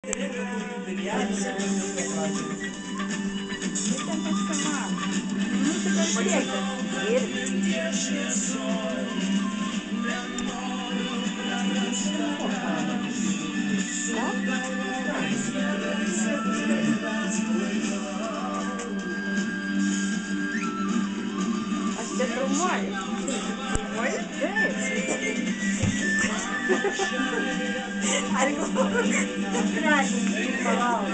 Aš čia traumuoju. Traumuoju? Taip. Ar galvoju, kad gražiai palauk.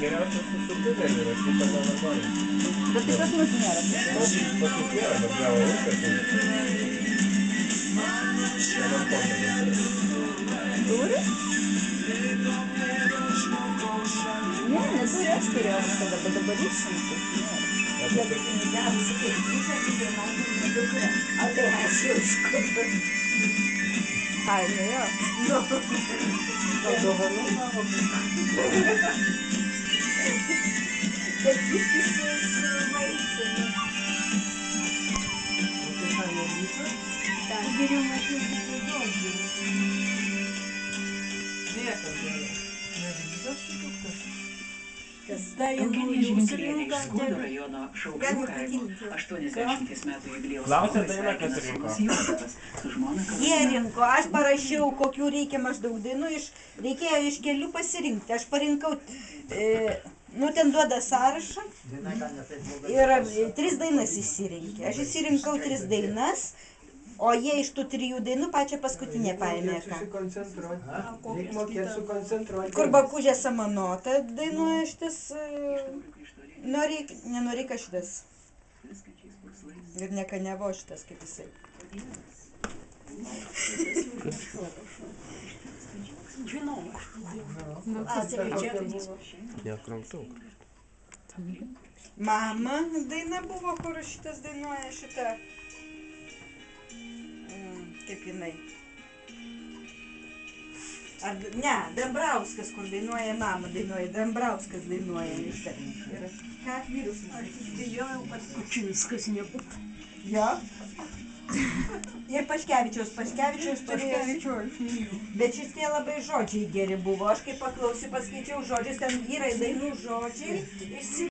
Geriausias su dideliu yra, šitą normaliai. Bet tai pas mus nėra. Pas mus nėra, bet gavo viską tai. Turi? Ne, neturi, aš turėjau visada, bet dabar išsimtų. Ai, nu jo. Dovanų gavo. Bet viskas su maistinu. O tai ką, jau visą? Tak. Geriau matyti žodžiu. Niekam nėra. Negrįžęs produktas. Eugenija Žvinklienė iš Skuodo rajono Šaukštų kaimo 80 metų jubiliejaus Klausė dainą, kas rinko. Juozapas su žmona Jie rinko, aš parašiau, kokių reikia maždaug dainų, reikėjo iš kelių pasirinkti. Aš parinkau, nu ten duoda sąrašą ir 3 dainas išsirinkė. Aš išsirinkau 3 dainas, o jie iš tų 3 dainų pačią paskutinę paėmė. Mokėt sukoncentruoti. Kur Bakužė Samanota dainuoja šitas, nenorėka šitas. Ir nekanevo šitas, kaip jisai. Mama daina buvo, kur šitas dainuoja šitą. Kaip jinai. Ar, ne, Dambrauskas, kur dainuoja mama, dainuoja, Dambrauskas dainuoja iš ten. Ką vyrus? Bijojau, kad Kučinskas nebūtų. Jo. Ir Paškevičiaus turėjo. Bet šitie labai žodžiai geri buvo. Aš kaip paklausiu, paskaičiau žodžius, ten vyrai dainų žodžiai.